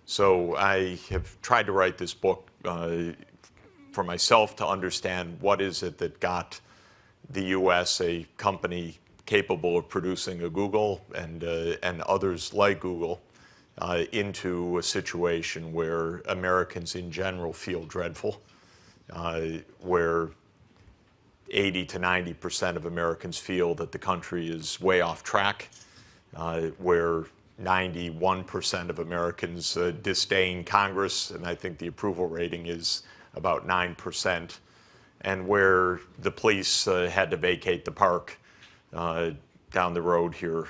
So I have tried to write this book for myself to understand what is it that got the U.S., a company capable of producing a Google and others like Google, into a situation where Americans in general feel dreadful, where 80 to 90% of Americans feel that the country is way off track, where 91% of Americans disdain Congress, and I think the approval rating is about 9%, and where the police had to vacate the park down the road here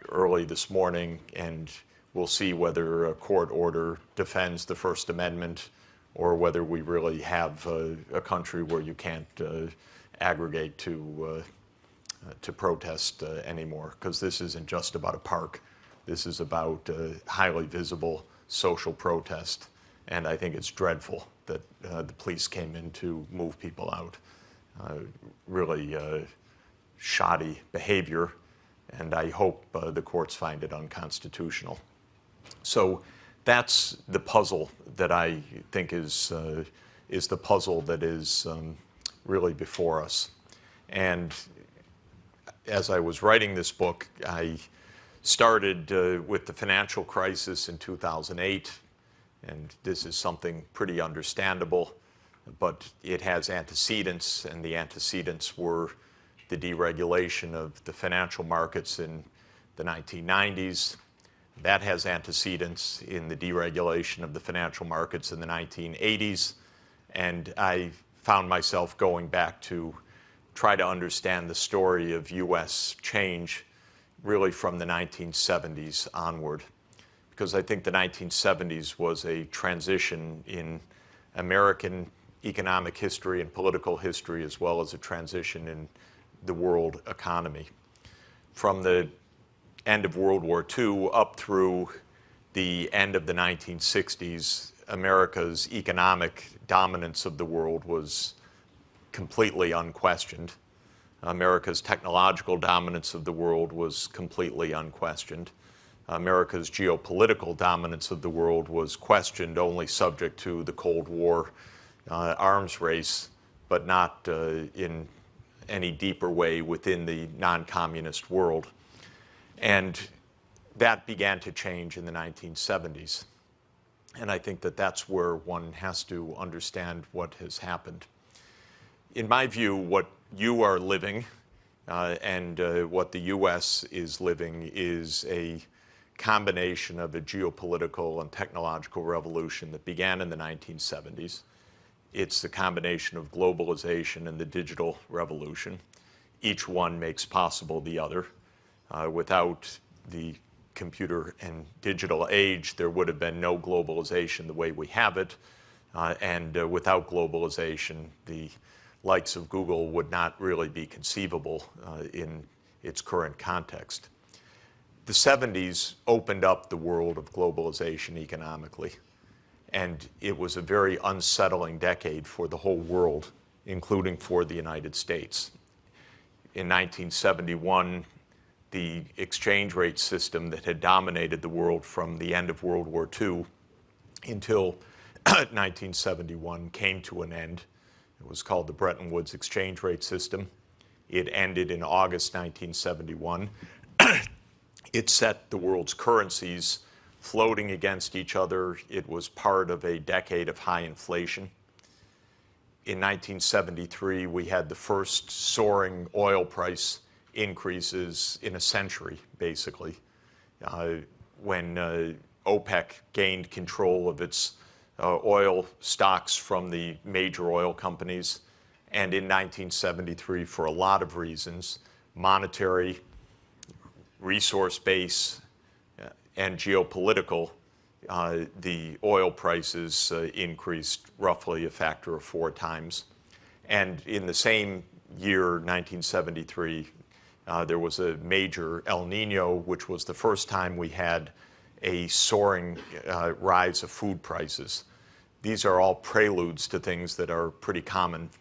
early this morning, and we'll see whether a court order defends the First Amendment or whether we really have a country where you can't aggregate to protest anymore, because this isn't just about a park. This is about highly visible social protest, and I think it's dreadful that the police came in to move people out. Really shoddy behavior, and I hope the courts find it unconstitutional. So that's the puzzle that I think is the puzzle that is really before us. And as I was writing this book, I started with the financial crisis in 2008, and this is something pretty understandable, but it has antecedents, and the antecedents were the deregulation of the financial markets in the 1990s. That has antecedents in the deregulation of the financial markets in the 1980s, and I found myself going back to try to understand the story of U.S. change really from the 1970s onward, because I think the 1970s was a transition in American economic history and political history, as well as a transition in the world economy. From the end of World War II up through the end of the 1960s, America's economic dominance of the world was completely unquestioned. America's technological dominance of the world was completely unquestioned. America's geopolitical dominance of the world was questioned, only subject to the Cold War arms race, but not in any deeper way within the non-communist world. And that began to change in the 1970s. And I think that that's where one has to understand what has happened. In my view, what you are living and what the U.S. is living is a combination of a geopolitical and technological revolution that began in the 1970s. It's the combination of globalization and the digital revolution. Each one makes possible the other. Without the computer and digital age, there would have been no globalization the way we have it. And without globalization, the likes of Google would not really be conceivable in its current context. The 70s opened up the world of globalization economically, and it was a very unsettling decade for the whole world, including for the United States. In 1971, the exchange rate system that had dominated the world from the end of World War II until 1971 came to an end. It was called the Bretton Woods exchange rate system. It ended in August 1971. It set the world's currencies floating against each other. It was part of a decade of high inflation. In 1973, we had the first soaring oil price increases in a century, basically, when OPEC gained control of its oil stocks from the major oil companies. And in 1973, for a lot of reasons, monetary, resource base, and geopolitical, the oil prices increased roughly a factor of 4 times. And in the same year, 1973, there was a major El Nino, which was the first time we had a soaring rise of food prices. These are all preludes to things that are pretty common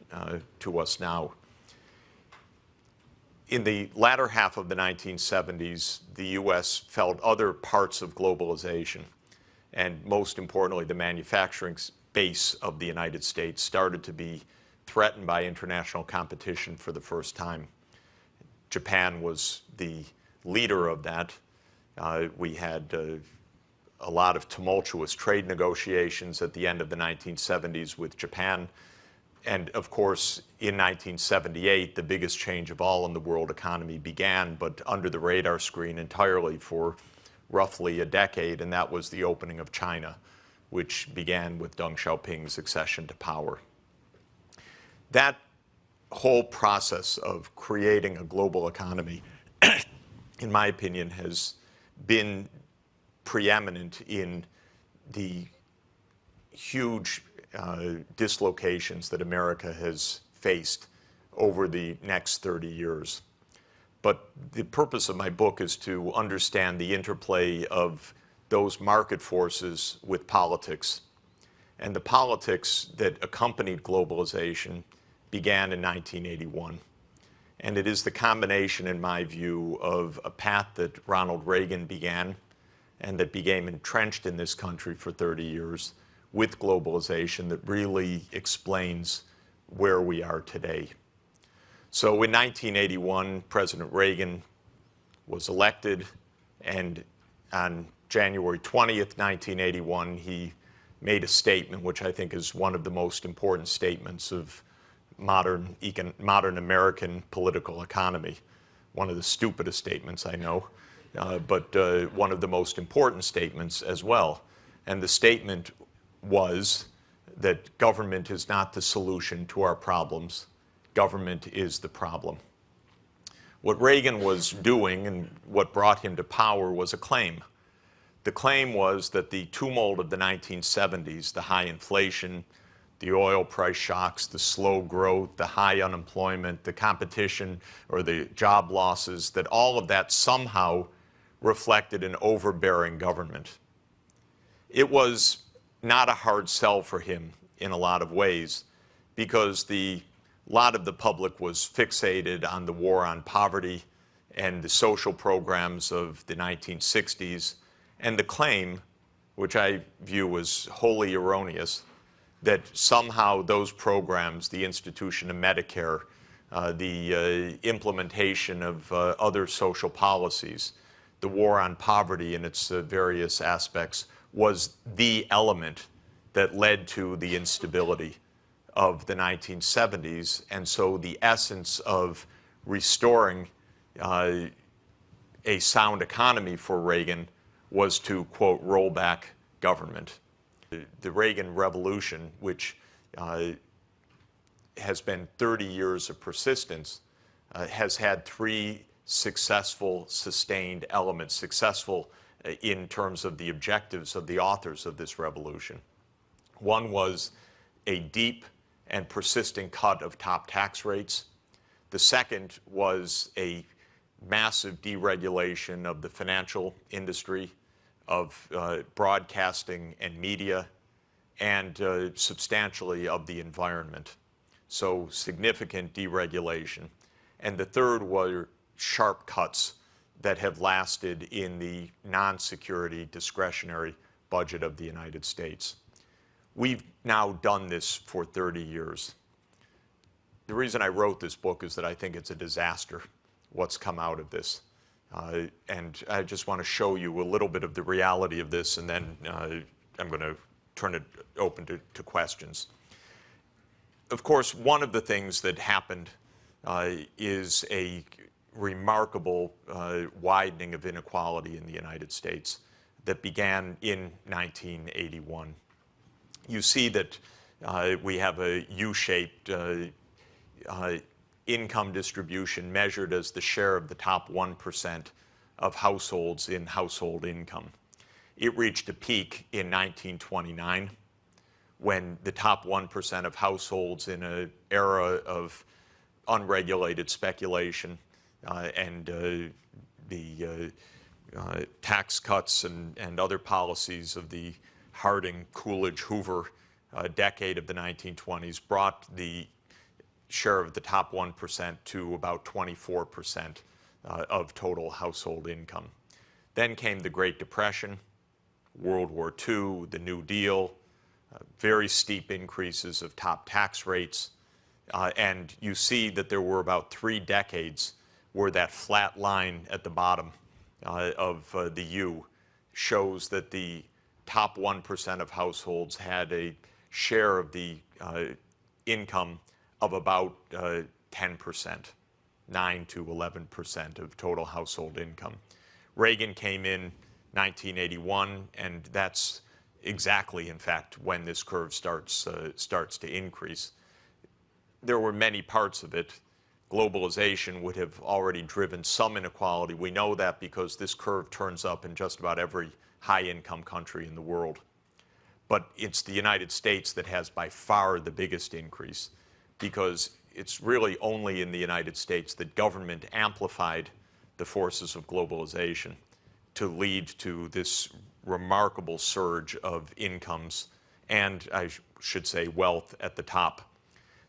to us now. In the latter half of the 1970s, the U.S. felt other parts of globalization. and most importantly, the manufacturing base of the United States started to be threatened by international competition for the first time. Japan was the leader of that. We had a lot of tumultuous trade negotiations at the end of the 1970s with Japan. And of course, in 1978, the biggest change of all in the world economy began, but under the radar screen entirely for roughly a decade, and that was the opening of China, which began with Deng Xiaoping's accession to power. That whole process of creating a global economy, in my opinion, has been preeminent in the huge dislocations that America has faced over the next 30 years. But the purpose of my book is to understand the interplay of those market forces with politics. And the politics that accompanied globalization began in 1981. And it is the combination, in my view, of a path that Ronald Reagan began and that became entrenched in this country for 30 years with globalization that really explains where we are today. So in 1981, President Reagan was elected, and on January 20th, 1981, he made a statement which I think is one of the most important statements of modern American political economy. One of the stupidest statements, I know, but one of the most important statements as well. And the statement was that government is not the solution to our problems. Government is the problem. What Reagan was doing and what brought him to power was a claim. The claim was that the tumult of the 1970s, the high inflation, the oil price shocks, the slow growth, the high unemployment, the competition or the job losses, that all of that somehow reflected an overbearing government. It was not a hard sell for him in a lot of ways because a lot of the public was fixated on the war on poverty and the social programs of the 1960s, and the claim, which I view as wholly erroneous, that somehow those programs, the institution of Medicare, the implementation of other social policies, the war on poverty in its various aspects, was the element that led to the instability of the 1970s. And so the essence of restoring a sound economy for Reagan was to, quote, roll back government. The Reagan Revolution, which has been 30 years of persistence, has had three successful, sustained elements, successful in terms of the objectives of the authors of this revolution. One was a deep and persistent cut of top tax rates. The second was a massive deregulation of the financial industry, of broadcasting and media, and substantially of the environment. So significant deregulation. And the third were sharp cuts that have lasted in the non-security discretionary budget of the United States. We've now done this for 30 years. The reason I wrote this book is that I think it's a disaster, what's come out of this. And I just want to show you a little bit of the reality of this, and then I'm going to turn it open to questions. Of course, one of the things that happened is a remarkable widening of inequality in the United States that began in 1981. You see that we have a U-shaped income distribution measured as the share of the top 1% of households in household income. It reached a peak in 1929 when the top 1% of households in an era of unregulated speculation and the tax cuts and other policies of the Harding, Coolidge, Hoover decade of the 1920s brought the share of the top 1% to about 24% of total household income. Then came the Great Depression, World War II, the New Deal, very steep increases of top tax rates. And you see that there were about 3 decades where that flat line at the bottom of the U shows that the top 1% of households had a share of the income of about 10%, 9 to 11% of total household income. Reagan came in 1981, and that's exactly, in fact, when this curve starts to increase. There were many parts of it. Globalization would have already driven some inequality. We know that because this curve turns up in just about every high-income country in the world. But it's the United States that has by far the biggest increase, because it's really only in the United States that government amplified the forces of globalization to lead to this remarkable surge of incomes and, I should say, wealth at the top.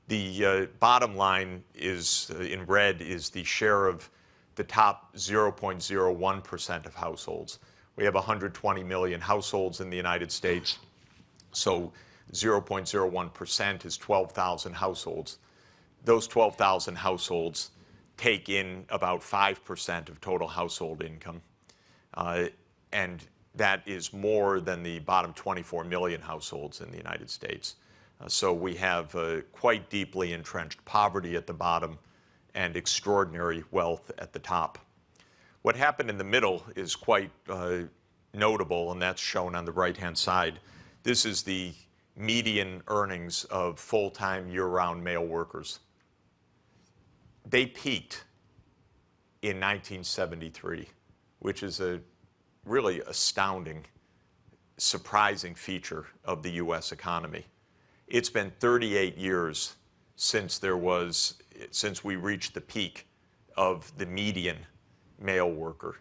The bottom line is, in red, is the share of the top 0.01% of households. We have 120 million households in the United States, so 0.01% is 12,000 households. Those 12,000 households take in about 5% of total household income, and that is more than the bottom 24 million households in the United States. So we have quite deeply entrenched poverty at the bottom and extraordinary wealth at the top. What happened in the middle is quite notable, and that's shown on the right-hand side. This is the median earnings of full-time, year-round male workers. They peaked in 1973, which is a really astounding, surprising feature of the U.S. economy. It's been 38 years since we reached the peak of the median male worker.